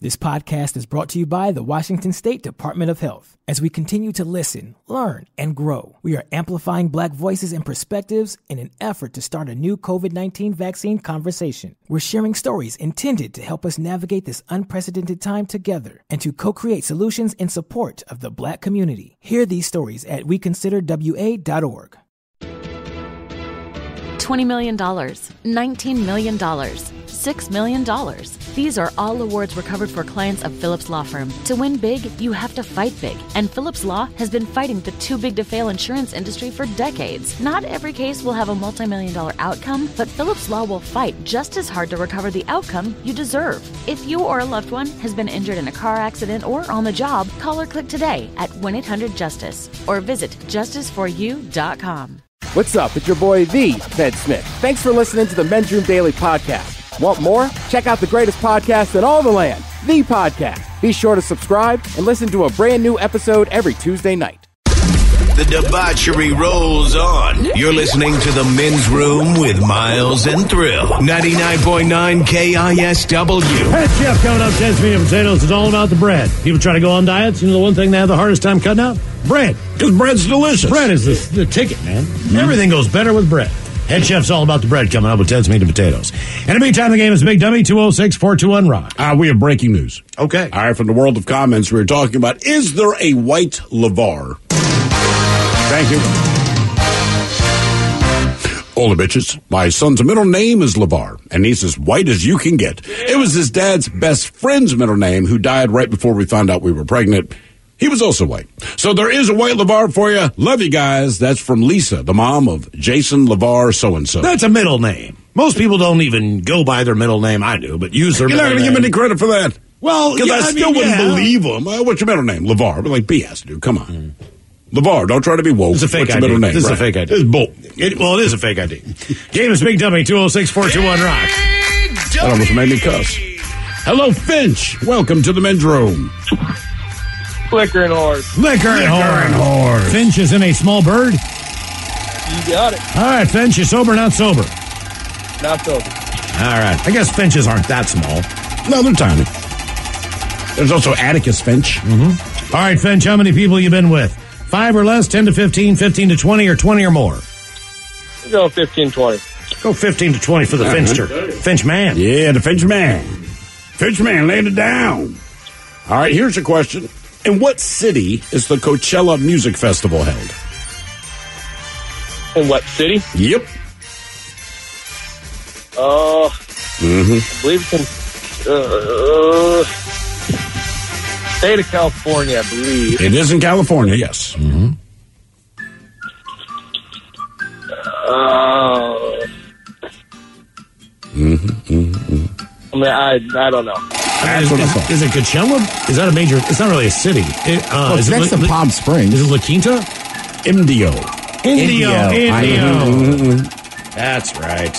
This podcast is brought to you by the Washington State Department of Health. As we continue to listen, learn, and grow, we are amplifying Black voices and perspectives in an effort to start a new COVID-19 vaccine conversation. We're sharing stories intended to help us navigate this unprecedented time together and to co-create solutions in support of the Black community. Hear these stories at weconsiderwa.org. $20 million, $19 million, $6 million. These are all awards recovered for clients of Phillips Law Firm. To win big, you have to fight big. And Phillips Law has been fighting the too-big-to-fail insurance industry for decades. Not every case will have a multi-million-dollar outcome, but Phillips Law will fight just as hard to recover the outcome you deserve. If you or a loved one has been injured in a car accident or on the job, call or click today at 1-800-JUSTICE or visit justiceforyou.com. What's up? It's your boy, The Ted Smith. Thanks for listening to the Men's Room Daily Podcast. Want more? Check out the greatest podcast in all the land, The Podcast. Be sure to subscribe and listen to a brand new episode every Tuesday night. The debauchery rolls on. You're listening to the Men's Room with Miles and Thrill. 99.9 KISW. Hey, Jeff, coming up, 10 Meat and Potatoes is all about the bread. People try to go on diets. You know the one thing they have the hardest time cutting out? Bread. Because bread's delicious. Bread is the ticket, man. Mm-hmm. Everything goes better with bread. Head Chef's all about the bread coming up with Ted's Meat and Potatoes. In the meantime, the game is Big Dummy, 206-421-ROCK. We have breaking news. Okay. All right, from the world of comments, we were talking about, is there a white LeVar? Thank you. Hola, bitches. My son's middle name is LeVar, and he's as white as you can get. It was his dad's best friend's middle name, who died right before we found out we were pregnant. He was also white. So there is a white LeVar for you. Love you guys. That's from Lisa, the mom of Jason LeVar so-and-so. That's a middle name. Most people don't even go by their middle name. I do, but use their middle name. You're not going to give me any credit for that. Well, because I still wouldn't believe him. What's your middle name? LeVar. But like BS, dude. Come on. LeVar, don't try to be woke. It's a fake What's ID. Your middle name? This is a fake ID. It's bull. It is a fake ID. Game is Big Dummy, 206-421-ROCK. That almost made me cuss. Hello, Finch. Welcome to the Men's Room. Liquor and horse. Liquor and horse. Finch is in a small bird. You got it. All right, Finch, you sober or not sober? Not sober. All right. I guess Finches aren't that small. No, they're tiny. There's also Atticus Finch. Mm-hmm. All right, Finch, how many people you been with? 5 or less, 10 to 15, 15 to 20, or 20 or more? Go 15, 20. Go 15 to 20 for the Fincher. Finch man. Yeah, the Finch man. Finch man, laying it down. All right, here's your question. In what city is the Coachella Music Festival held? In what city? Yep. I believe it's in state of California, I believe. It is in California, yes. Mm-hmm. I mean, I don't know. Is it Coachella? Is that a major? It's not really a city. It's next to Palm Springs. Is it La Quinta? Indio. That's right.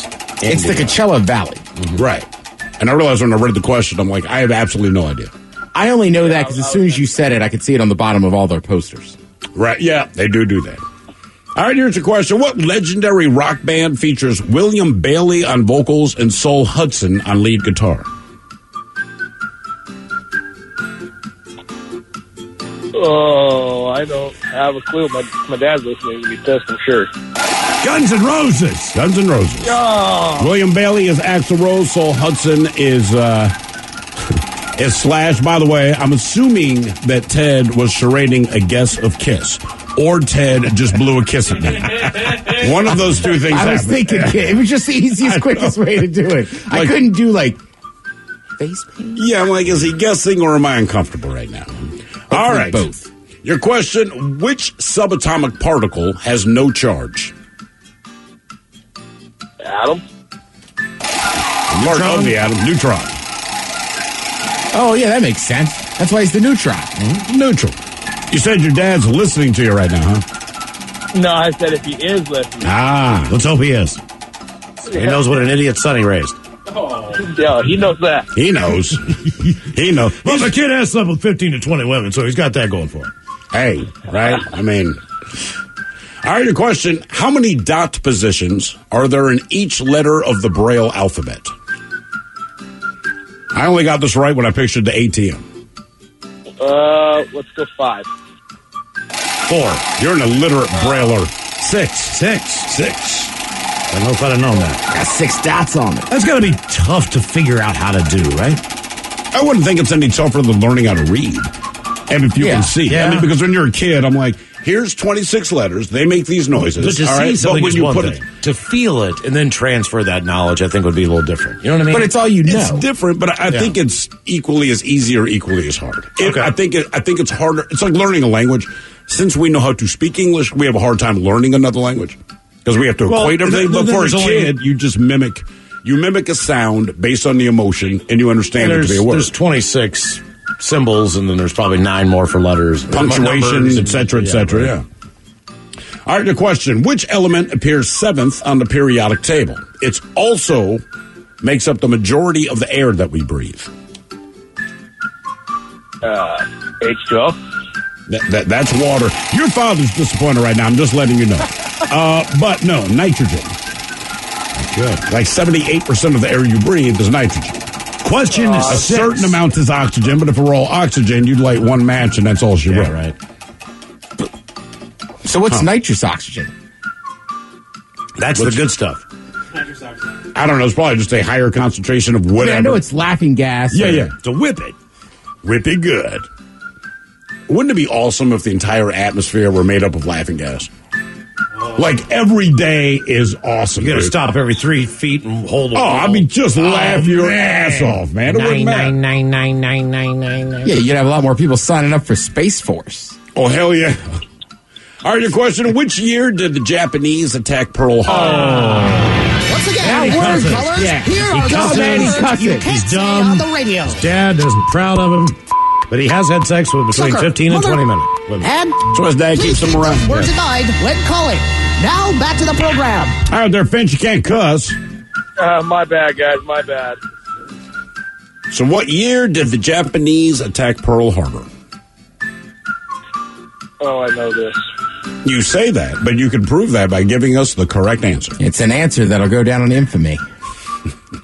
It's the Coachella Valley. Mm-hmm. Right. And I realized when I read the question, I'm like, I have absolutely no idea. I only know that because as soon as you said it, I could see it on the bottom of all their posters. Right, yeah, they do that. All right, here's your question. What legendary rock band features William Bailey on vocals and Sol Hudson on lead guitar? Oh, I don't have a clue. My dad's listening to me test, I'm sure. Guns N' Roses. Guns N' Roses. Oh. William Bailey is Axl Rose. Sol Hudson is Slash. By the way, I'm assuming that Ted was charading a guess of Kiss. Or Ted just blew a kiss at me. One of those two things I was happened. thinking it was just the easiest, quickest way to do it. I couldn't do face paint. Yeah, I'm like, is he guessing or am I uncomfortable right now? All right. Both. Your question, which subatomic particle has no charge? Atom. Part of the atom, neutron. Oh, yeah, that makes sense. That's why he's the neutron. Mm-hmm. Neutral. You said your dad's listening to you right now, huh? No, I said if he is listening. Let's hope he is. He knows what an idiot son he raised. Oh. Yeah, he knows that. He knows. He knows. Well, the kid has slept with 15 to 20 women, so he's got that going for him. Hey, right? I mean, all right, your question. How many dot positions are there in each letter of the Braille alphabet? I only got this right when I pictured the ATM. Let's go 5. 4. You're an illiterate brailer. 6. I don't know if I'd have known that. Got 6 dots on it. That's got to be tough to figure out how to do, right? I wouldn't think it's any tougher than learning how to read. And if you can see. Yeah. I mean, because when you're a kid, I'm like, here's 26 letters. They make these noises. But to all see right? something But when is you one put thing. To feel it and then transfer that knowledge, I think would be a little different. You know what I mean? But it's all you know. It's different, but I think it's equally as easy or equally as hard. Okay. I think it's harder. It's like learning a language. Since we know how to speak English, we have a hard time learning another language because we have to equate everything. But for a kid, you just mimic a sound based on the emotion, and you understand it to be a word. There's 26 symbols, and then there's probably 9 more for letters, punctuation, etc., etc. Yeah. All right, the question: which element appears 7th on the periodic table? It also makes up the majority of the air that we breathe. H2O. That's water. Your father's disappointed right now. I'm just letting you know. But no, nitrogen. Good. Like 78% of the air you breathe is nitrogen. Question A certain amount is oxygen, but if it were all oxygen, you'd light one match and that's all she wrote. Right. So what's nitrous oxygen? That's the good stuff. I don't know. It's probably just a higher concentration of whatever. I know it's laughing gas. Yeah. To whip it. Whip it good. Wouldn't it be awesome if the entire atmosphere were made up of laughing gas? Like every day is awesome. You got to dude. stop every 3 feet and hold. I mean, just laugh your ass off, man. It wouldn't matter. 9999999. Yeah, you'd have a lot more people signing up for Space Force. Oh, hell yeah. All right, your question: which year did the Japanese attack Pearl Harbor? Once again, And he word cusses. colors. Yeah. Here He are cusses. the He words cusses. you can't He's say dumb. on the radio. His dad isn't proud of him, but he has had sex with between Sucker, 15 and mother, 20 minutes. Women. And So his dad keeps them around. words denied when calling. Now back to the program. All right, there, Finch, you can't cuss. My bad, guys. My bad. So what year did the Japanese attack Pearl Harbor? Oh, I know this. You say that, but you can prove that by giving us the correct answer. It's an answer that'll go down in infamy.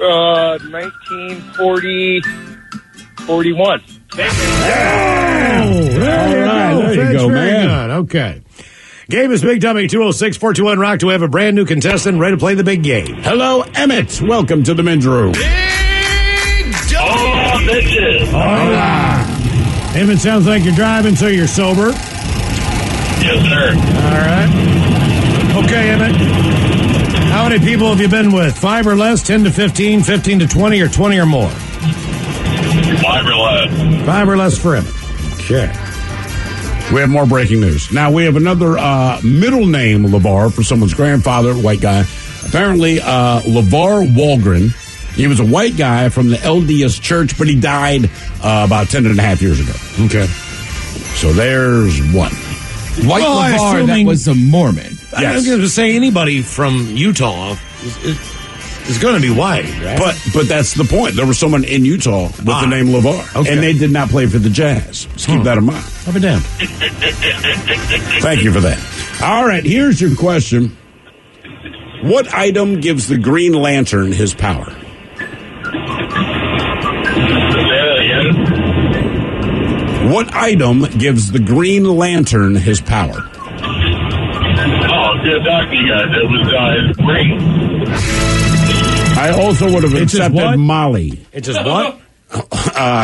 1940, 41. All right, there you go, man. Good. Okay. Game is Big Dummy 206-421-ROCK. We have a brand new contestant ready to play the big game. Hello, Emmett. Welcome to the men's room. Oh, bitches. Emmett, sounds like you're driving, so you're sober. Yes, sir. All right. Okay, Emmett. How many people have you been with? 5 or less, 10 to 15, 15 to 20, or 20 or more? 5 or less. 5 or less for Emmett. Okay. We have more breaking news. Now, we have another middle name, LeVar, for someone's grandfather, white guy. Apparently, LeVar Walgren. He was a white guy from the LDS church, but he died about 10 and a half years ago. Okay. So there's one. White LeVar, that was a Mormon. I was going to say anybody from Utah is going to be white, right? But that's the point. There was someone in Utah with the name LeVar, okay. and they did not play for the Jazz. Just keep that in mind. I'll be damned. Thank you for that. All right, here's your question. What item gives the Green Lantern his power? What item gives the Green Lantern his power? Oh, good talking to you guys. It was his ring. I also would have It's his accepted what? Molly. It's just what?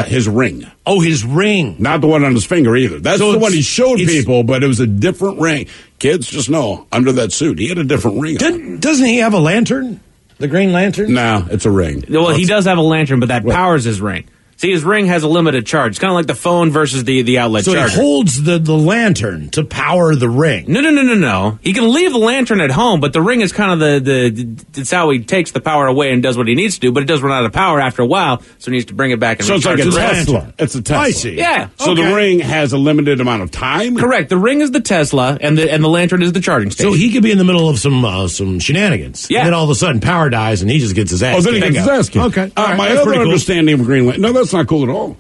His ring. Oh, his ring. Not the one on his finger either. That's So the one he showed it's- people, but it was a different ring. Kids, just know, under that suit, he had a different ring on. Doesn't he have a lantern? The Green Lantern? No, it's a ring. Well, he does have a lantern, but that powers his ring. See, his ring has a limited charge. It's kind of like the phone versus the outlet So charger. he holds the lantern to power the ring. No. He can leave the lantern at home, but the ring is kind of it's how he takes the power away and does what he needs to do, but it does run out of power after a while, so he needs to bring it back and So it's like a recharge the Tesla. lantern. It's a Tesla. I see. Yeah. So Okay. the ring has a limited amount of time? Correct. The ring is the Tesla, and the lantern is the charging station. So he could be in the middle of some shenanigans. Yeah. And then all of a sudden power dies and he just gets his ass Oh, then he kicked. gets his ass kicked. Okay. All right. My That's other pretty cool. understanding of Greenland. No, that's not cool at all.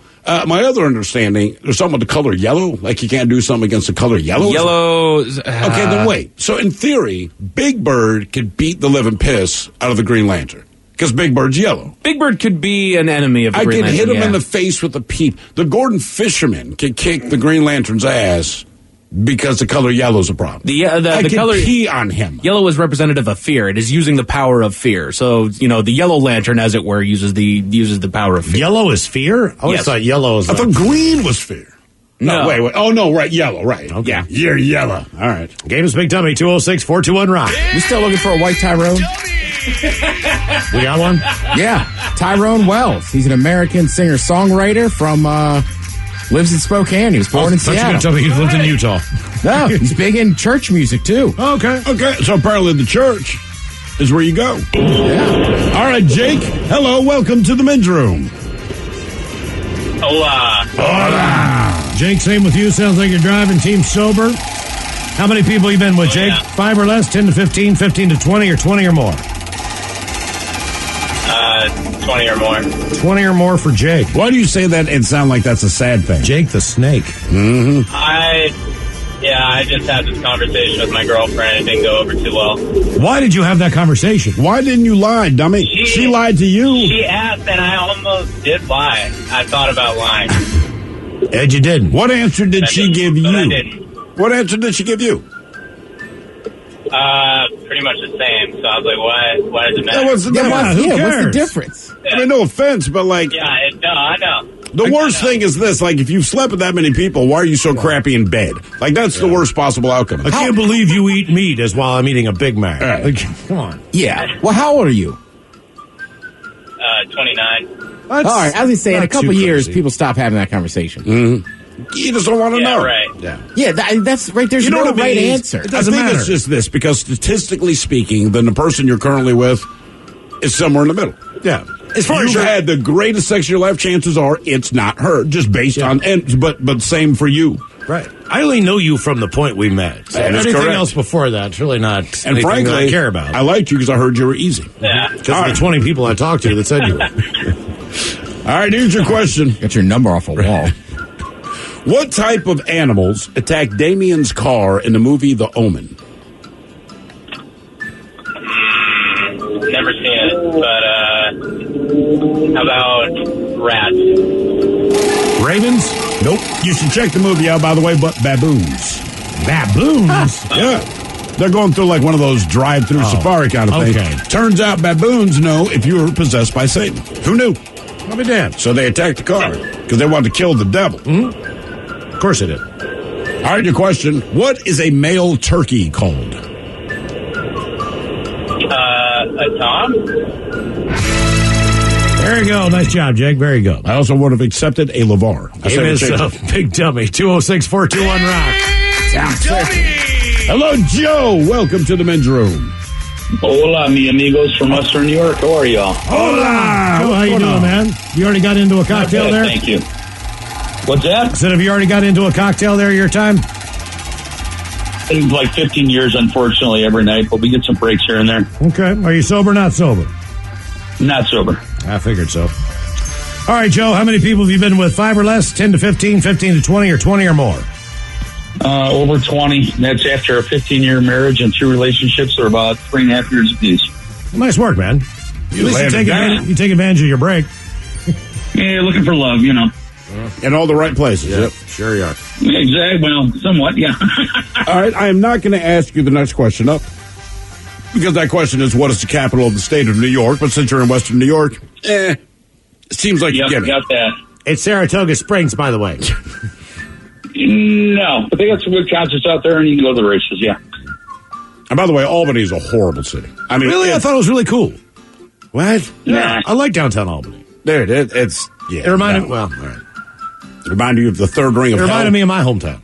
My other understanding, there's something with the color yellow. Like you can't do something against the color yellow. Yellow. Okay, then wait. So in theory, Big Bird could beat the living piss out of the Green Lantern. Because Big Bird's yellow. Big Bird could be an enemy of the Green Lantern. I could hit him in the face with a peep. The Gordon Fisherman could kick the Green Lantern's ass because the color yellow's a problem. The color pee on him. Yellow is representative of fear. It is using the power of fear. So, the Yellow Lantern, as it were, uses the power of fear. Yellow is fear? I always thought yellow was... I thought green was fear. No. Wait. Oh, no, right, yellow, right. Okay. Yeah, you're yellow. All right. Game is Big Dummy, 206-421-ROCK. We still looking for a white Tyrone? We got one? Yeah, Tyrone Wells. He's an American singer-songwriter from, lives in Spokane. He was born in Seattle. You were tell me he lived in Utah. No, he's big in church music, too. Okay. So apparently the church is where you go. Yeah. All right, Jake. Hello, welcome to the men's room. Hola. Jake, same with you. Sounds like you're driving team sober. How many people you been with, Jake? Yeah. 5 or less, 10 to 15, 15 to 20, or 20 or more? 20 or more. 20 or more for Jake. Why do you say that and sound like that's a sad thing? Jake the Snake. Mm-hmm. I just had this conversation with my girlfriend. It didn't go over too well. Why did you have that conversation? Why didn't you lie, dummy? She lied to you. She asked, and I almost did lie. I thought about lying. Ed, you didn't. What answer did she give But I you? didn't. What answer did she give you? Pretty much the same. So I was like, why does it matter? What's the difference? who what's the cares? difference? I mean, no offense, but like, I know. the worst thing is this: like, if you've slept with that many people, why are you so crappy in bed? Like, that's the worst possible outcome. I can't believe you eat meat as while I'm eating a Big Mac. Right. Like, come on. Yeah. Well, how old are you? 29. All right, as I say, in a not couple too years, crazy. people stop having that conversation. You just don't want to know. Right. Yeah, that's right. There's no what I right mean? answer. I think it's just this, because statistically speaking, then the person you're currently with is somewhere in the middle. Yeah. As far You've as you're had the greatest sex of your life, chances are it's not her, just based on, but same for you. right. I only know you from the point we met. That is Anything correct. else before that, it's really not And anything frankly, that I care about. I liked you because I heard you were easy. Yeah. Because of the 20 people I talked to that said you were. All right, here's your question. Get your number off a wall. What type of animals attacked Damien's car in the movie The Omen? Never seen it, but how about rats? Ravens? Nope. You should check the movie out, by the way, but baboons. Baboons? Yeah. They're going through like one of those drive-through safari kind of things. okay. Turns out baboons know if you're possessed by Satan. Who knew? I'll be damned. So they attacked the car because they wanted to kill the devil. Of course it did. All right, your question. What is a male turkey called? A tom? There you go. Nice job, Jake. Very good. I also would have accepted a LeVar. I Game said is change it. Big Dummy, 206-421-ROCK. Hello, Joe. Welcome to the men's room. Hola, mi amigos from Western New York. How are y'all? Hola! Joe, how you doing, man? You already got into a cocktail there? Thank you. What's that? I said, have you already got into a cocktail there your time? It's like 15 years, unfortunately, every night, but we get some breaks here and there. Okay. Are you sober or not sober? Not sober. I figured so. All right, Joe, how many people have you been with? 5 or less, 10 to 15, 15 to 20, or 20 or more? Over 20. That's after a 15-year marriage and 2 relationships that are about 3.5 years apiece. Nice work, man. At least you take advantage of your break. Yeah, looking for love, you know. In all the right places. Yep. Sure you are. Exactly. Well, somewhat, yeah. All right, I am not going to ask you the next question up, because that question is, what is the capital of the state of New York? But since you're in Western New York, it seems like you get it. Got that. It's Saratoga Springs, by the way. No, but they got some good concerts out there, and you can go to the races, yeah. And by the way, Albany is a horrible city. I mean, Really? I thought it was really cool. What? Nah. I like downtown Albany. Dude, it's yeah. It reminded no. well, all right. Remind you of the third ring It of hell. reminded me of my hometown.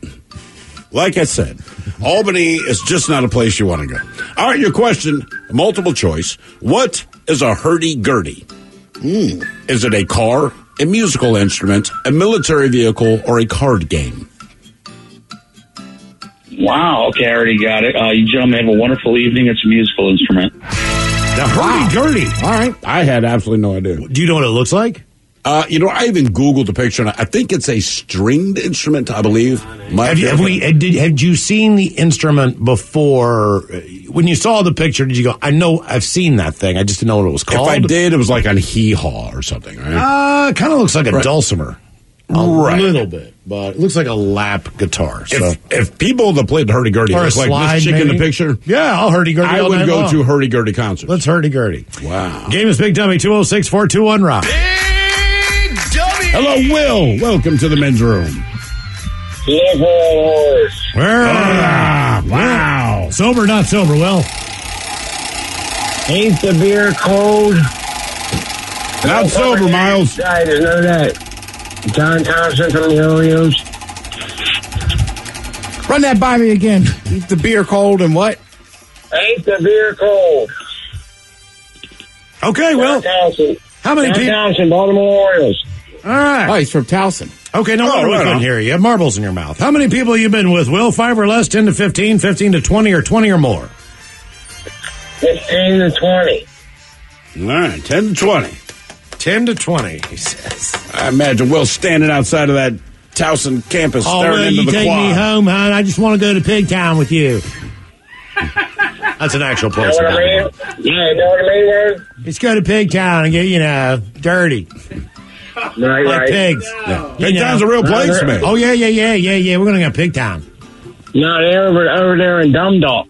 Like I said, Albany is just not a place you want to go. All right, your question, multiple choice. What is a hurdy-gurdy? Is it a car, a musical instrument, a military vehicle, or a card game? Wow, okay, I already got it. You gentlemen have a wonderful evening. It's a musical instrument. The hurdy-gurdy. All right. I had absolutely no idea. Do you know what it looks like? I even Googled the picture, and I think it's a stringed instrument, I believe. Had you seen the instrument before? When you saw the picture, did you go, I know I've seen that thing, I just didn't know what it was called? If I did, it was like on hee-haw or something, right? It kind of looks like a dulcimer. A Right. little bit, but it looks like a lap guitar. So. If people that played the hurdy-gurdy Or a look like slide, this chick in the maybe? picture, Yeah, I'll hurdy-gurdy I all would night go long. to hurdy-gurdy concerts. Let's hurdy-gurdy. Wow. Game is Big Dummy, 206-421-ROCK. Hello, Will. Welcome to the men's room. Wow. Sober, not sober, Will. Ain't the beer cold? Not sober, Miles. Right, there's none of that. John Thompson from the Oreos. Run that by me again. Keep the beer cold and what? Ain't the beer cold? Okay, Will. How many people? Thompson, Baltimore Orioles. All right. Oh, he's from Towson. Okay, no wonder we couldn't hear you. You have marbles in your mouth. How many people you been with, Will? 5 or less, 10 to 15, 15 to 20, or 20 or more? 15 to 20. All right, 10 to 20. 10 to 20, he says. I imagine Will standing outside of that Towson campus staring Will, into you the take quad. me home, hon? I just want to go to Pigtown with you. That's an actual place. You know what I mean? Yeah, you know what I mean, Word? Let's go to Pigtown and get, dirty. Right, Like pigs. Yeah. Pigtown's a real place, man. Oh, yeah. We're going to go to Pigtown. No, they're over there in Dundalk.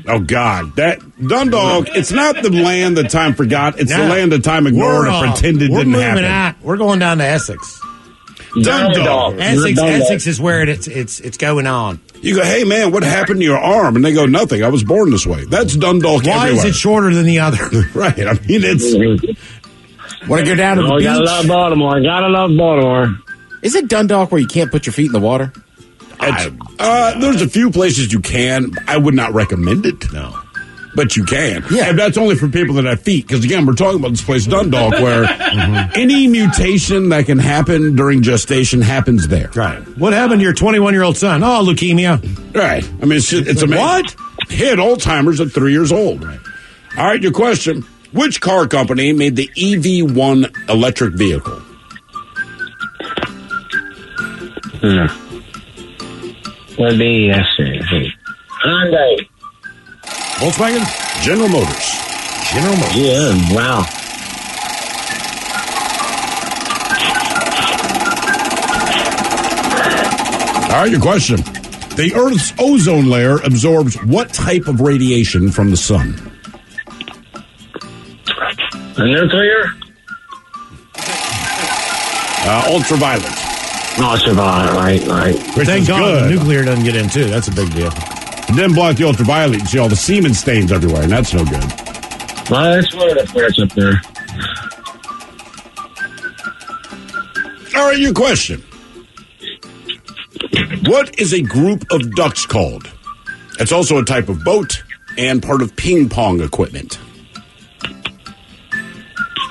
Oh, God. That Dundalk, it's not the land that time forgot. It's the No. land that time ignored and pretended didn't happen. Out. We're going down to Essex. Dundalk. Essex is where it's going on. You go, hey, man, what happened to your arm? And they go, nothing. I was born this way. That's Dundalk Why everywhere. is it shorter than the other? Right. I mean, it's... Want to go down to the beach? Gotta love Baltimore. Gotta love Baltimore. Is it Dundalk where you can't put your feet in the water? There's a few places you can. I would not recommend it. No. But you can. Yeah. And that's only for people that have feet. Because, again, we're talking about this place, Dundalk, where any mutation that can happen during gestation happens there. Right. What happened to your 21-year-old son? Oh, leukemia. Right. I mean, it's amazing. What? He had Alzheimer's at 3 years old. Right. All right, your question. Which car company made the EV1 electric vehicle? Would be, yes, Hyundai. Volkswagen? General Motors. General Motors. Yeah, wow. All right, your question. The Earth's ozone layer absorbs what type of radiation from the sun? Nuclear? Ultraviolet. Ultraviolet, right. Which Thank is God good. the nuclear doesn't get in, too. That's a big deal. It didn't block the ultraviolet. You see all the semen stains everywhere, and that's no good. Well, that's one of the parts up there. All right, your question. What is a group of ducks called? It's also a type of boat and part of ping pong equipment.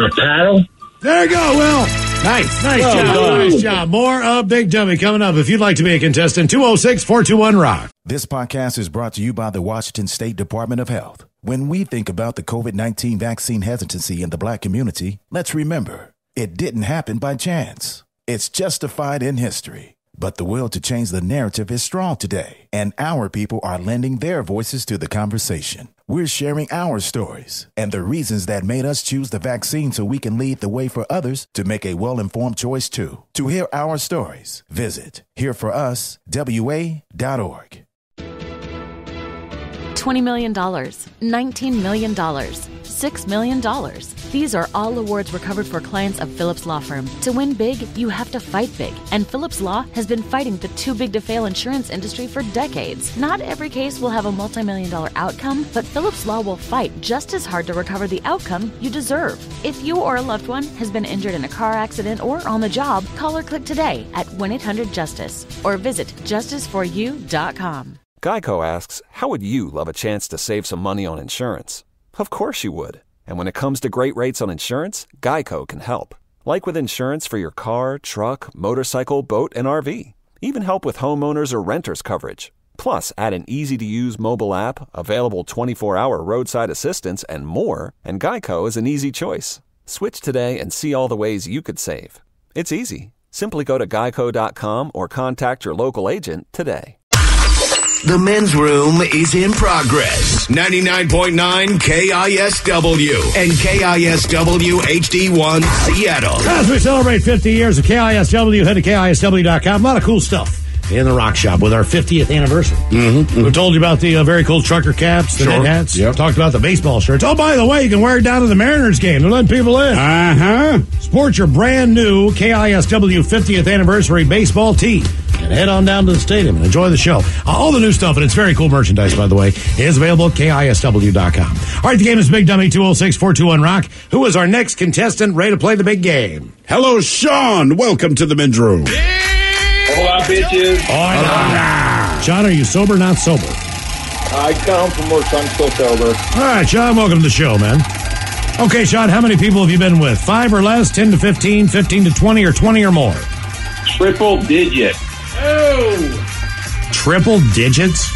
A paddle? There you go, Will. Nice. Nice job. Nice job. More of Big Dummy coming up. If you'd like to be a contestant, 206-421-ROCK. This podcast is brought to you by the Washington State Department of Health. When we think about the COVID-19 vaccine hesitancy in the Black community, let's remember, it didn't happen by chance. It's justified in history. But the will to change the narrative is strong today, and our people are lending their voices to the conversation. We're sharing our stories and the reasons that made us choose the vaccine so we can lead the way for others to make a well-informed choice too. To hear our stories, visit hereforuswa.org. $20 million, $19 million, $6 million. These are all awards recovered for clients of Phillips Law Firm. To win big, you have to fight big. And Phillips Law has been fighting the too big to fail insurance industry for decades. Not every case will have a multi-million-dollar outcome, but Phillips Law will fight just as hard to recover the outcome you deserve. If you or a loved one has been injured in a car accident or on the job, call or click today at 1-800-JUSTICE or visit justiceforyou.com. Geico asks, how would you love a chance to save some money on insurance? Of course you would. And when it comes to great rates on insurance, Geico can help. Like with insurance for your car, truck, motorcycle, boat, and RV. Even help with homeowners or renters coverage. Plus, add an easy-to-use mobile app, available 24-hour roadside assistance, and more, and Geico is an easy choice. Switch today and see all the ways you could save. It's easy. Simply go to geico.com or contact your local agent today. The men's room is in progress. 99.9 KISW and KISW HD1 Seattle. As we celebrate 50 years of KISW, head to KISW.com. A lot of cool stuff in the rock shop with our 50th anniversary. We told you about the very cool trucker caps, the knit hats. Yep. Talked about the baseball shirts. Oh, by the way, you can wear it down to the Mariners game. They're letting people in. Sport your brand new KISW 50th anniversary baseball tee. And head on down to the stadium and enjoy the show. All the new stuff, and it's very cool merchandise, by the way, is available at KISW.com. All right, the game is Big Dummy 206-421-ROCK. Who is our next contestant ready to play the big game? Hello, Sean. Welcome to the men's room. Hola, bitches. Hola. Sean, are you sober or not sober? I got home from work, so I'm still sober. All right, Sean, welcome to the show, man. Okay, Sean, how many people have you been with? 5 or less, 10 to 15, 15 to 20, or 20 or more? Triple digit. Oh! Triple digits?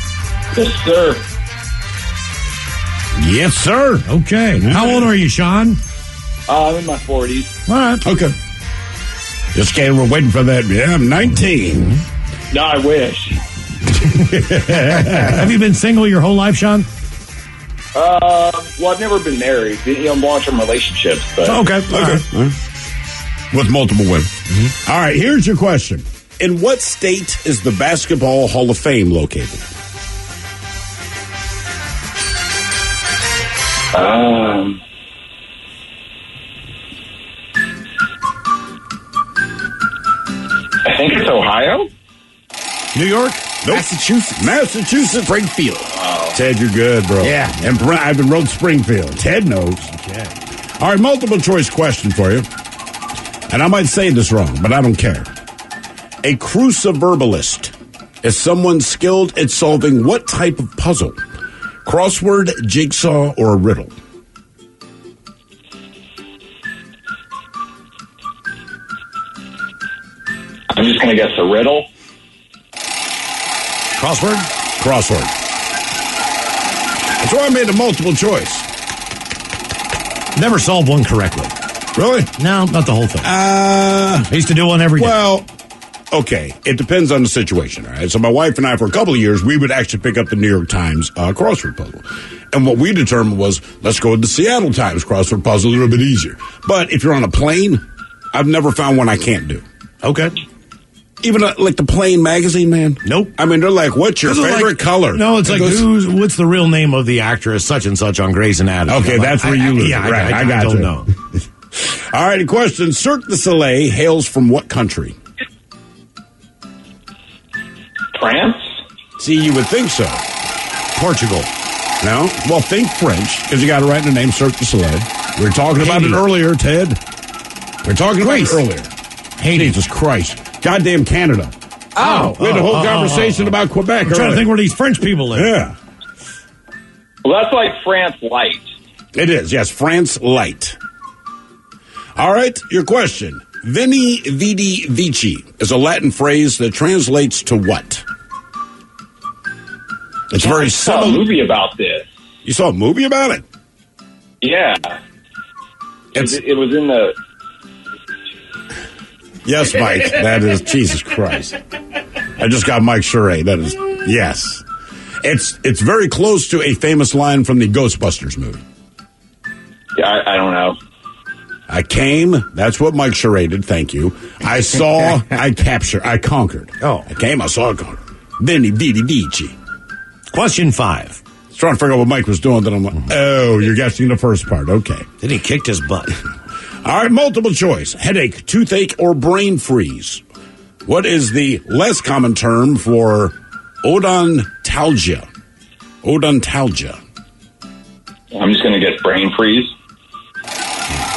Yes, sir. Yes, sir. Okay. How old are you, Sean? I'm in my 40s. All right. Okay. Just kidding. We're waiting for that. Yeah, I'm 19. No, I wish. Have you been single your whole life, Sean? Well, I've never been married. Long-term relationships. But Okay. With multiple women. All right, here's your question. In what state is the Basketball Hall of Fame located? I think it's Ohio. New York? Nope. Massachusetts, Springfield. Oh. Ted, you're good, bro. Yeah. And I've been wrote Springfield. Ted knows. Okay. All right, multiple choice question for you. And I might say this wrong, but I don't care. A cruciverbalist is someone skilled at solving what type of puzzle? Crossword, jigsaw, or a riddle? I'm just going to guess a riddle. Crossword? Crossword. That's why I made a multiple choice. Never solved one correctly. Really? No, not the whole thing. I used to do one every day. Well, okay. It depends on the situation, all right? So my wife and I, for a couple of years, we would actually pick up the New York Times crossword puzzle. And what we determined was, let's go with the Seattle Times crossword puzzle, a little bit easier. But if you're on a plane, I've never found one I can't do. Okay. Even like the Plane magazine, man? Nope. I mean, they're like, what's your favorite color? No, it's like, what's the real name of the actress such and such on Grey's Anatomy? Okay, that's where you lose. Yeah, right, I got don't you. know. All right, question. Cirque du Soleil hails from what country? France? See, you would think so. Portugal. No? Well, think French, because you got to write in the name Cirque du Soleil. We were talking about it earlier, Ted. We were talking about it earlier. Haiti. Jesus Christ. Goddamn Canada. Oh. We had a whole conversation about Quebec. I'm trying to think where these French people live. Yeah. Well, that's like France light. It is, yes. France light. All right, your question. Veni, vidi, vici is a Latin phrase that translates to what? It's very similar. I saw a movie about this. You saw a movie about it? Yeah. It was in the... Yes, Mike. That is... Jesus Christ. I just got Mike Charest. That is... Yes. It's very close to a famous line from the Ghostbusters movie. Yeah, I don't know. I came. That's what Mike Charest did. Thank you. I saw. I captured. I conquered. Oh. I came. I saw. I conquered. Veni, vidi, vici. Question 5. I was trying to figure out what Mike was doing. Then I'm like, oh, you're guessing the first part. Okay. Then he kicked his butt. All right, multiple choice. Headache, toothache, or brain freeze. What is the less common term for odontalgia? Odontalgia. I'm just going to guess brain freeze.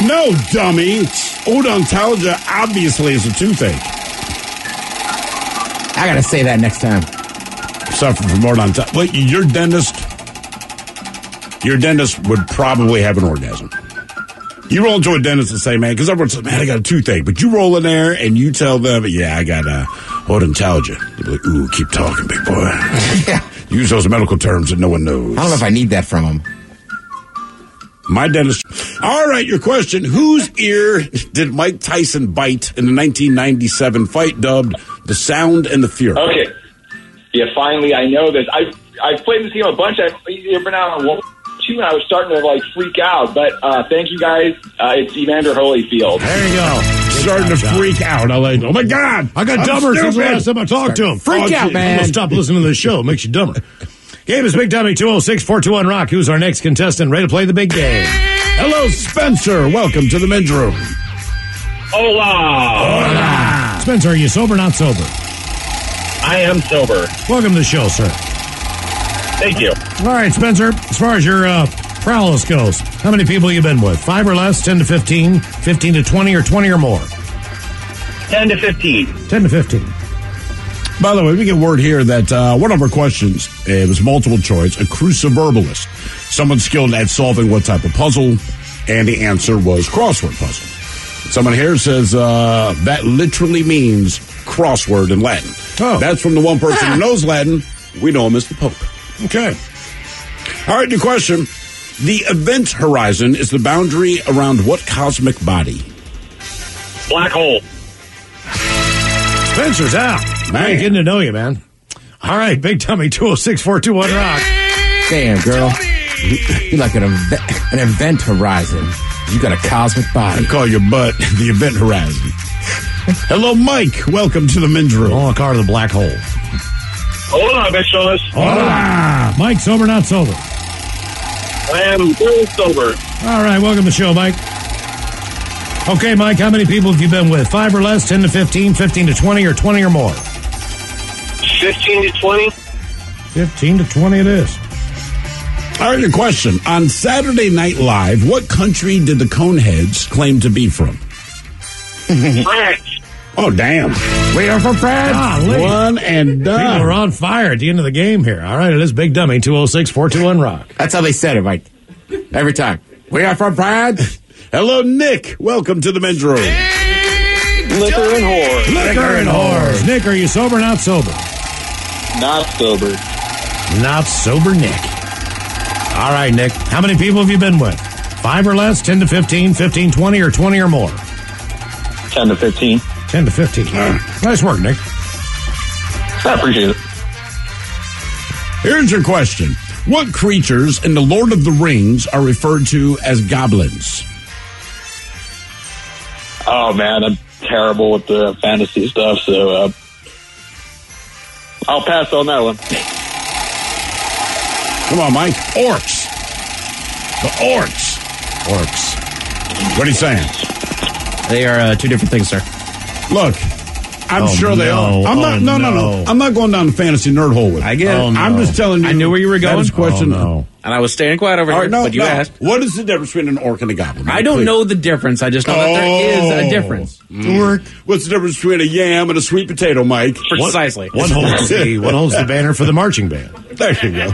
No, dummy. Odontalgia obviously is a toothache. I got to say that next time. Suffering from odontalgia. Well, your dentist would probably have an orgasm. You roll into a dentist and say, man, because everyone says, man, I got a toothache. But you roll in there and you tell them, yeah, I got odontalgia. They'll be like, ooh, keep talking, big boy. Yeah. Use those medical terms that no one knows. I don't know if I need that from him. My dentist... All right, your question. Whose ear did Mike Tyson bite in the 1997 fight dubbed The Sound and the Fury? Okay. Yeah, finally, I know this. I've played this game a bunch. I've been out on 1, 2, and I was starting to, freak out. But thank you, guys. It's Evander Holyfield. There you go. Starting to freak out. I'm like, oh, my God. I got dumber since the last time I talked to him. Freak out, man. I'm going to stop listening to this show. It makes you dumber. Game is Big Dummy 206-421-ROCK. Who's our next contestant? Ready to play the big game? Hello, Spencer. Welcome to the men's room. Hola. Spencer, are you sober or not sober? I am sober. Welcome to the show, sir. Thank you. All right, Spencer, as far as your prowess goes, how many people you been with? 5 or less, 10 to 15, 15 to 20, or 20 or more? 10 to 15. 10 to 15. By the way, we get word here that one of our questions, it was multiple choice, a cruciverbalist, someone skilled at solving what type of puzzle, and the answer was crossword puzzle. Someone here says that literally means crossword in Latin. Oh. That's from the one person who knows Latin. We know him as the Pope. Okay. All right, new question. The event horizon is the boundary around what cosmic body? Black hole. Spencer's out. Man, getting to know you, man. All right, Big Dummy 206-421-ROCK. Damn, girl. You're like an event horizon. You got a cosmic body. I call your butt the event horizon. Hello, Mike. Welcome to the men's room. Oh, a car to the black hole. Hola, Becholas. Hola. Mike, sober, not sober? I am very sober. All right, welcome to the show, Mike. Okay, Mike, how many people have you been with? 5 or less, 10 to 15, 15 to 20, or 20 or more? 15 to 20. 15 to 20 it is. All right, your question. On Saturday Night Live, what country did the Coneheads claim to be from? France. Oh, damn. We are from France. One and done. People are on fire at the end of the game here. All right, it is Big Dummy 206-421-ROCK. That's how they said it, Mike. Every time. We are from France. Hello, Nick. Welcome to the men's room. Liquor and whores. Liquor and whores. Nick, are you sober or not sober? Not sober. Not sober, Nick. All right, Nick. How many people have you been with? 5 or less, 10 to 15, 15, 20, or 20 or more? 10 to 15. 10 to 15. Nice work, Nick. I appreciate it. Here's your question. What creatures in The Lord of the Rings are referred to as goblins? Oh, man, I'm terrible with the fantasy stuff, so I'll pass on that one. Come on, Mike. Orcs. The orcs. Orcs. What are you saying? They are two different things, sir. Look, I'm sure they are. I'm not. No. I'm not going down the fantasy nerd hole with it. I get it. I'm just telling you. I knew where you were going. That is question. And I was staying quiet over here, but you asked. What is the difference between an orc and a goblin? I don't know the difference. I just know that there is a difference. Orc. What's the difference between a yam and a sweet potato, Mike? Precisely. One holds the banner for the marching band. There you go.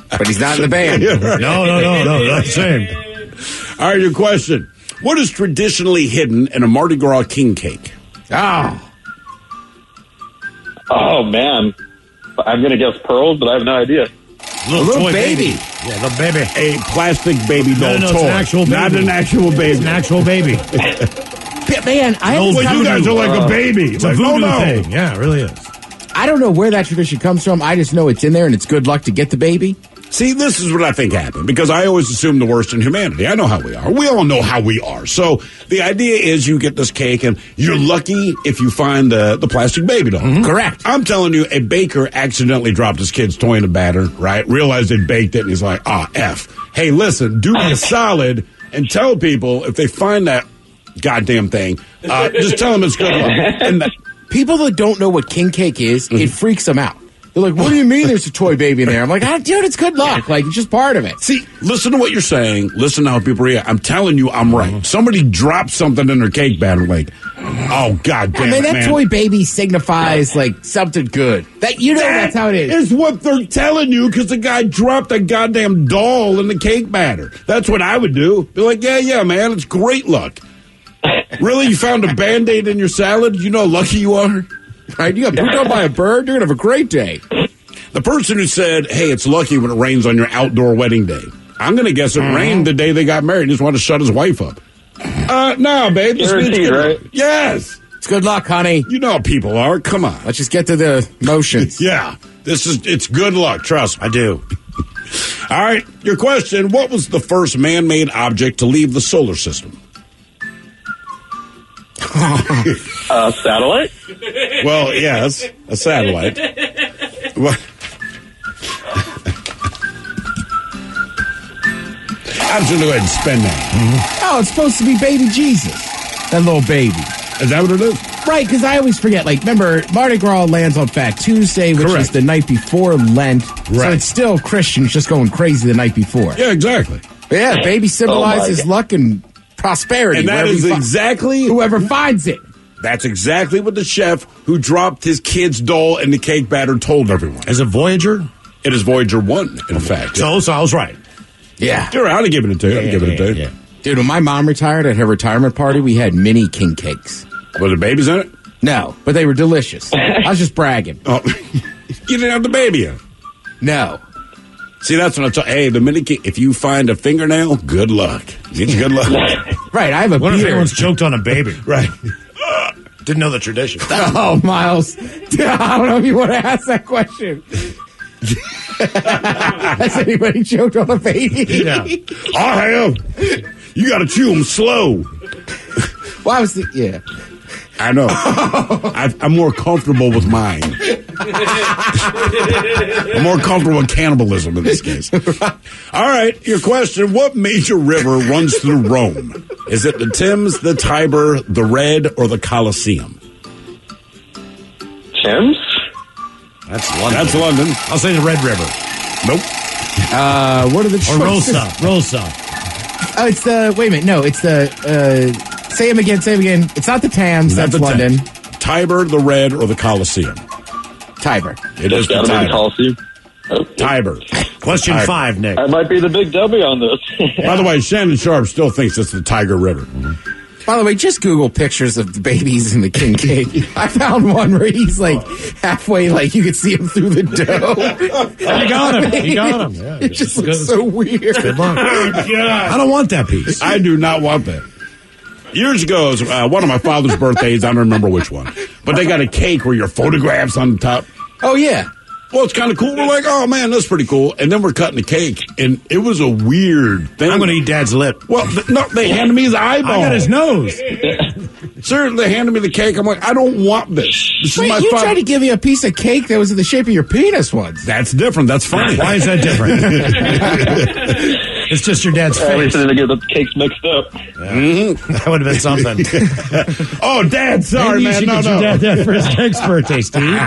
But he's not in the band. No, not the same. All right, your question. What is traditionally hidden in a Mardi Gras king cake? Oh, man. I'm going to guess pearls, but I have no idea. Little baby. Yeah, little baby. A plastic baby doll No, toy. it's an actual baby. Not an actual baby. It's an actual baby. Man, you guys are like a baby. It's a voodoo thing. Yeah, it really is. I don't know where that tradition comes from. I just know it's in there and it's good luck to get the baby. See, this is what I think happened, because I always assume the worst in humanity. I know how we are. We all know how we are. So the idea is you get this cake, and you're lucky if you find the plastic baby doll. Mm-hmm. Correct. I'm telling you, a baker accidentally dropped his kid's toy in the batter, right? Realized they'd baked it, and he's like, F. Hey, listen, do me a solid and tell people if they find that goddamn thing, just tell them it's good luck. And people that don't know what king cake is, it freaks them out. They're like, what do you mean there's a toy baby in there? I'm like, dude, it's good luck. Like, it's just part of it. See, listen to what you're saying. Listen to how people react. I'm telling you, I'm right. Somebody dropped something in their cake batter, like, oh, God damn it, that toy baby signifies, like, something good. That's how it is. Is what they're telling you, because the guy dropped a goddamn doll in the cake batter. That's what I would do. Be like, yeah, man, it's great luck. Really? You found a Band-Aid in your salad? You know how lucky you are? Right? You got pooped on by a bird? You're going to have a great day. The person who said, hey, it's lucky when it rains on your outdoor wedding day. I'm going to guess it rained the day they got married. He just wanted to shut his wife up. No, babe. This means Guaranteed, right? Yes. It's good luck, honey. You know how people are. Come on. Let's just get to the motions. Yeah. It's good luck. Trust me. I do. All right. Your question. What was the first man-made object to leave the solar system? Satellite? Well, yes. A satellite. What? I'm just going to go ahead and spend that. Oh, it's supposed to be baby Jesus. That little baby. Is that what it is? Right, because I always forget. Like, remember, Mardi Gras lands on Fat Tuesday, which is the night before Lent. Right. So it's still Christians just going crazy the night before. Yeah, exactly. But yeah, baby symbolizes luck and prosperity. And that is exactly... Whoever finds it. That's exactly what the chef who dropped his kid's doll in the cake batter told everyone. Is it Voyager? It is Voyager 1, in fact. So I was right. Yeah. You're right. I'd have given it to you. I'd give it to you. Dude, when my mom retired at her retirement party, we had mini king cakes. Was there babies in it? No, but they were delicious. I was just bragging. Oh, you didn't have the baby in? No. See, that's what I tell. Hey, the mini king, if you find a fingernail, good luck. Get you good luck. Right, I have a What beard. if anyone's choked on a baby? Right. Didn't know the tradition. Oh, Miles. I don't know if you want to ask that question. Has anybody choked on a baby? Yeah. I have. You got to chew them slow. Well, I was yeah. I know. I'm more comfortable with mine. I'm more comfortable with cannibalism in this case. All right, your question. What major river runs through Rome? Is it the Thames, the Tiber, the Red, or the Colosseum? Thames? That's London. That's London. I'll say the Red River. Nope. What are the choices? Or Rosa. Oh, it's the, wait a minute, no, it's the, say them again. It's not the Thames, that's London. Tiber, the Red, or the Colosseum? Tiber. It is the Tiber. Coliseum. Tiber. Question 5, Nick. I might be the big W on this. By the way, Shannon Sharp still thinks it's the Tiger River. By the way, just Google pictures of the babies in the king cake. I found one where he's like halfway, like you could see him through the dough. You got him. You got him. Yeah, it just looks so weird. Good luck. I don't want that piece. I do not want that. Years ago, it was, one of my father's birthdays. I don't remember which one. But they got a cake where your photograph's on the top. Oh, yeah. Well, it's kind of cool. We're like, oh, man, that's pretty cool. And then we're cutting the cake, and it was a weird thing. I'm going to eat Dad's lip. Well, no, they handed me his eyeball. I got his nose. Sir, they handed me the cake. I'm like, I don't want this. This Wait, is my you father. tried to give me a piece of cake that was in the shape of your penis once. That's different. That's funny. Why is that different? It's just your dad's At least face. I didn't get the cakes mixed up. Yeah. Mm-hmm. That would have been something. Oh, Dad, sorry, Maybe you man. should get your dad that for his next birthday, Steve.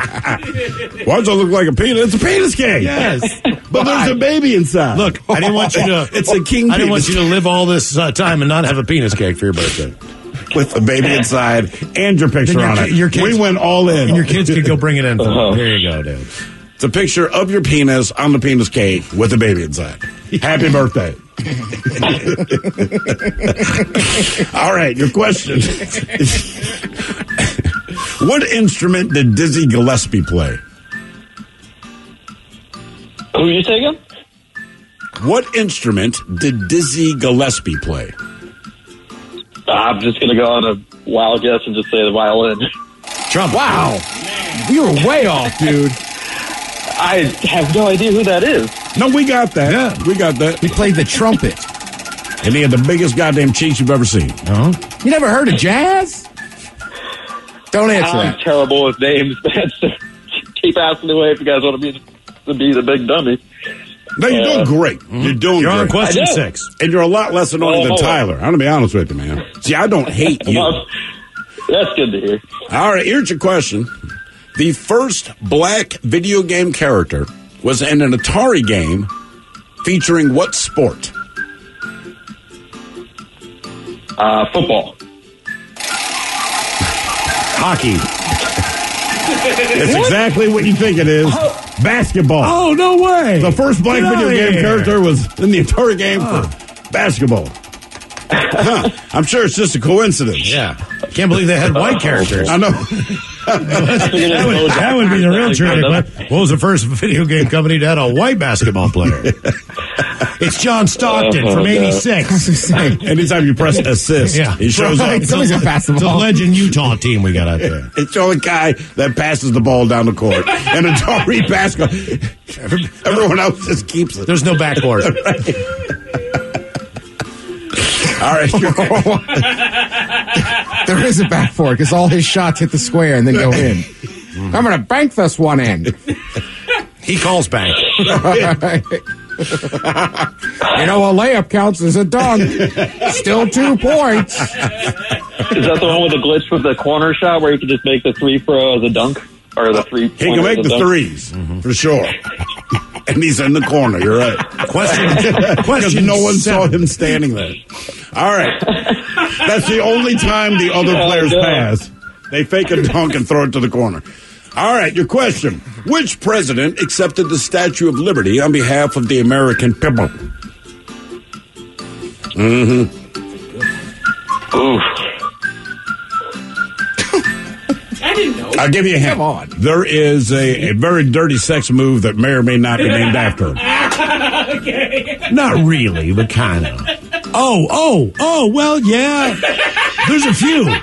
Why does it look like a penis? It's a penis cake. Yes. But there's a baby inside. Look, I didn't want you to. It's a king. I didn't want you to live all this time and not have a penis cake for your birthday. With the baby inside and your picture on it. Your kids, we went all in. And your kids could go bring it in. Here you go, dude. It's a picture of your penis on the penis cake with a baby inside. Happy birthday. All right, your question. What instrument did Dizzy Gillespie play? Who are you taking? What instrument did Dizzy Gillespie play? I'm just going to go on a wild guess and just say the violin. Trumpet. Wow. You were way off, dude. I have no idea who that is. No, we got that. Yeah, we got that. He played the trumpet. And he had the biggest goddamn cheeks you've ever seen. Uh-huh. You never heard of jazz? Don't answer I'm that. terrible with names, man. So keep asking away if you guys want to be the big dummy. No, you're doing great. You're doing You're great. on question 6. And you're a lot less annoying than Tyler. I'm going to be honest with you, man. See, I don't hate you. Well, that's good to hear. All right, here's your question. The first black video game character was in an Atari game featuring what sport? Football. Hockey. It's exactly what you think it is. Basketball. Oh, no way. The first black Get video outta game here. character was in the Atari game for basketball. Huh. I'm sure it's just a coincidence. Yeah. Can't believe they had white characters. I know. that would be the real trivia. What was the first video game company to have a white basketball player? It's John Stockton from '86. Anytime you press assist, he shows up. Somebody's gonna pass the It's a ball. legend Utah team we got out there. It's the only guy that passes the ball down the court. And a Atari basketball. Everyone else just keeps it. There's no backboard. All right. There is a backboard because all his shots hit the square and then go in. I'm going to bank this one in. He calls bank. You know, a layup counts as a dunk. Still 2 points. Is that the one with the glitch with the corner shot where you can just make the free throw as a dunk? Or the three? He can make the threes, for sure. And he's in the corner, you're right. Question Because no one saw him standing there. All right. That's the only time the other players pass. They fake a dunk and throw it to the corner. All right, your question. Which president accepted the Statue of Liberty on behalf of the American people? Mm-hmm. Oof. I didn't know. I'll give you a hint. Come on. There is a very dirty sex move that may or may not be named after him. Okay. Not really, but kind of. Oh, well, yeah. There's a few.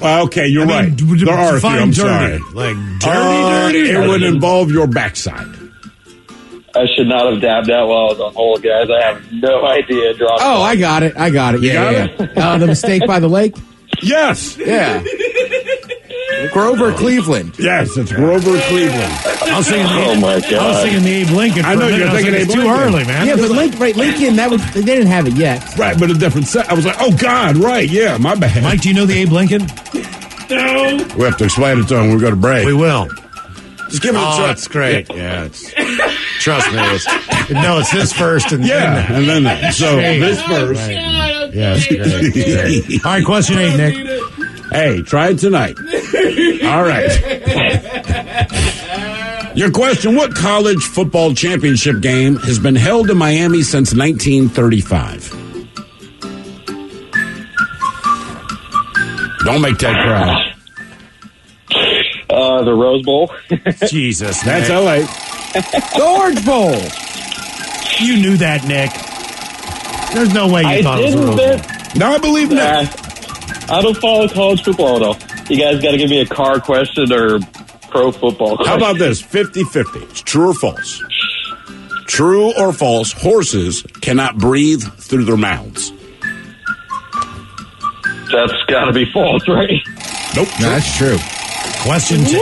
Okay, you're right. There are a few, I'm sorry. Like dirty. It would involve your backside. I should not have dabbed that while I was on hold, guys. I have no idea. Oh, I got it. Yeah. The mistake by the lake? Yes. Yeah. Grover Cleveland. Yes, it's Grover Cleveland. I was thinking my God. I was thinking the Abe Lincoln. I know you're thinking Abe it's Lincoln. too early, man. Yeah, but Lincoln, they didn't have it yet. Right, but a different set. I was like, oh, God, right, yeah, my bad. Mike, do you know the Abe Lincoln? No. We have to explain it to him when we go to break. We will. Just give it a try. It's great. Yeah, trust me. It's this first and then that. And then that. So this first. Right. Yeah, it's great. All right, question 8, Nick. Hey, try it tonight. All right. Your question, what college football championship game has been held in Miami since 1935? Don't make Ted cry. The Rose Bowl. Jesus, That's Nick. L.A. The Orange Bowl. You knew that, Nick. There's no way you thought it was a Rose Bowl. No, I believe that. I don't follow college football at all. You guys got to give me a car question or pro football question. How about this? 50-50. It's true or false? True or false, horses cannot breathe through their mouths. That's got to be false, right? Nope. No, that's true. Question 10.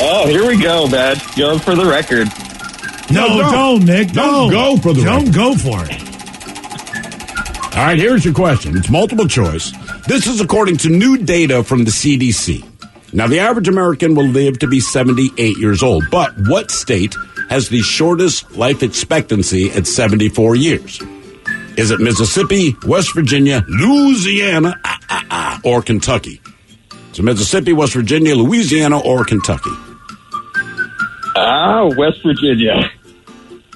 Oh, here we go, man. Going for the record. No, don't, Nick. Don't go for the Don't go for it. All right, here's your question. It's multiple choice. This is according to new data from the CDC. Now, the average American will live to be 78 years old, but what state has the shortest life expectancy at 74 years? Is it Mississippi, West Virginia, Louisiana, or Kentucky? So Mississippi, West Virginia, Louisiana, or Kentucky? West Virginia.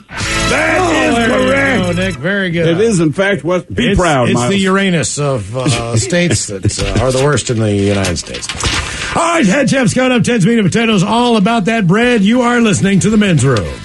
That is correct. Oh, Nick, very good. It is, in fact, be proud, It's Miles. the Uranus of states that are the worst in the United States. All right, Head Chef's coming up. Ted's Meat and Potatoes, all about that bread. You are listening to The Men's Room.